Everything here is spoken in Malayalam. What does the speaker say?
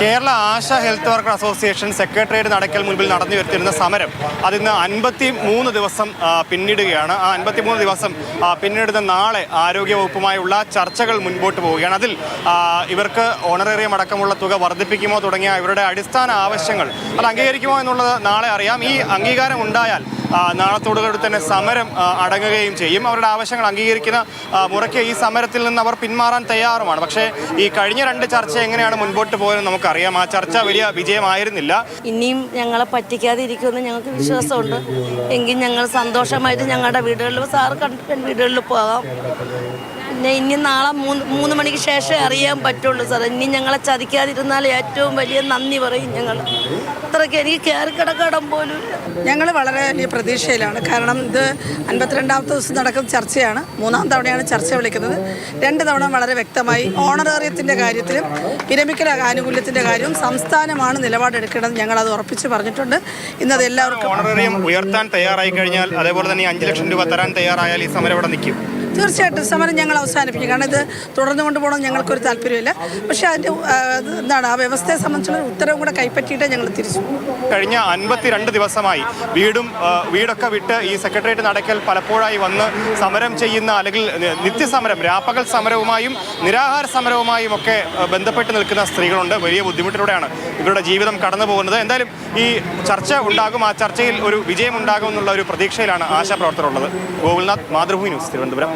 കേരള ആശ ഹെൽത്ത് വർക്കർ അസോസിയേഷൻ സെക്രട്ടേറിയറ്റ് നടക്കൽ മുൻപിൽ നടന്നു വരുത്തിയിരുന്ന സമരം അതിന്ന് 53 ദിവസം പിന്നിടുകയാണ്. ആ 53 ദിവസം പിന്നിടുന്ന നാളെ ആരോഗ്യവകുപ്പുമായുള്ള ചർച്ചകൾ മുൻപോട്ട് പോവുകയാണ്. അതിൽ ഇവർക്ക് ഓണറേറിയം അടക്കമുള്ള തുക വർദ്ധിപ്പിക്കുമോ തുടങ്ങിയ ഇവരുടെ അടിസ്ഥാന ആവശ്യങ്ങൾ അത് അംഗീകരിക്കുമോ എന്നുള്ളത് നാളെ അറിയാം. ഈ അംഗീകാരം ഉണ്ടായാൽ നാളത്തോടുകൂടി തന്നെ സമരം അടങ്ങുകയും ചെയ്യും. അവരുടെ ആവശ്യങ്ങൾ അംഗീകരിക്കുന്ന മുറയ്ക്ക് ഈ സമരത്തിൽ നിന്ന് അവർ പിന്മാറാൻ തയ്യാറുമാണ്. പക്ഷേ ഈ കഴിഞ്ഞ 2 ചർച്ച എങ്ങനെയാണ് മുൻപോട്ട് പോയതെന്ന് നമുക്കറിയാം. ആ ചർച്ച വലിയ വിജയമായിരുന്നില്ല. ഇനിയും ഞങ്ങളെ പറ്റിക്കാതെ ഇരിക്കുമെന്ന് ഞങ്ങൾക്ക് വിശ്വാസമുണ്ട്. എങ്കിൽ ഞങ്ങൾ സന്തോഷമായിട്ട് ഞങ്ങളുടെ വീടുകളിൽ സാറ് കണ്ടിട്ട് വീടുകളിൽ പോകാം. പിന്നെ ഇനി നാളെ 3 മണിക്ക് ശേഷം അറിയാൻ പറ്റുള്ളൂ സാർ. ഇനി ഞങ്ങളെ ചതിക്കാതിരുന്നാൽ ഏറ്റവും വലിയ നന്ദി പറയും ഞങ്ങൾ. അത്രയ്ക്ക് എനിക്ക് കയറി കിടക്കടം പോലും. ഞങ്ങൾ വളരെ വലിയ പ്രതീക്ഷയിലാണ്. കാരണം ഇത് 52ാമത്തെ ദിവസം നടക്കുന്ന ചർച്ചയാണ്. 3ാം തവണയാണ് ചർച്ച വിളിക്കുന്നത്. 2 തവണ വളരെ വ്യക്തമായി ഓണറേറിയത്തിൻ്റെ കാര്യത്തിലും വിരമിക്കൽ ആനുകൂല്യത്തിൻ്റെ കാര്യവും സംസ്ഥാനമാണ് നിലപാടെടുക്കേണ്ടത്. ഞങ്ങളത് ഉറപ്പിച്ച് പറഞ്ഞിട്ടുണ്ട്. ഇന്നത് എല്ലാവർക്കും ഓണറേറിയം ഉയർത്താൻ തയ്യാറായി കഴിഞ്ഞാൽ, അതേപോലെ തന്നെ 5 ലക്ഷം രൂപ തരാൻ തയ്യാറായാൽ ഈ സമരം ഇവിടെ നിൽക്കും. തീർച്ചയായിട്ടും സമരം ഞങ്ങൾ അവസാനിപ്പിക്കും. കാരണം ഇത് തുടർന്നു കൊണ്ടുപോകണം ഞങ്ങൾക്കൊരു താല്പര്യമില്ല. പക്ഷേ അതിൻ്റെ എന്താണ് ആ വ്യവസ്ഥയെ സംബന്ധിച്ചുള്ള ഉത്തരവും കൂടെ കൈപ്പറ്റിയിട്ട് ഞങ്ങൾ തിരിച്ചു. കഴിഞ്ഞ 52 ദിവസമായി വീടൊക്കെ വിട്ട് ഈ സെക്രട്ടേറിയറ്റ് നടക്കൽ പലപ്പോഴായി വന്ന് സമരം ചെയ്യുന്ന, അല്ലെങ്കിൽ നിത്യസമരം, രാപ്പകൽ സമരവുമായും നിരാഹാര സമരവുമായും ഒക്കെ ബന്ധപ്പെട്ട് നിൽക്കുന്ന സ്ത്രീകളുണ്ട്. വലിയ ബുദ്ധിമുട്ടിലൂടെയാണ് ഇവരുടെ ജീവിതം കടന്നു പോകുന്നത്. എന്തായാലും ഈ ചർച്ച ഉണ്ടാകും, ആ ചർച്ചയിൽ ഒരു വിജയം ഉണ്ടാകും എന്നുള്ള ഒരു പ്രതീക്ഷയിലാണ് ആശാപ്രവർത്തകരുള്ളത്. ഗോകുൽനാഥ്, മാതൃഭൂമി ന്യൂസ്, തിരുവനന്തപുരം.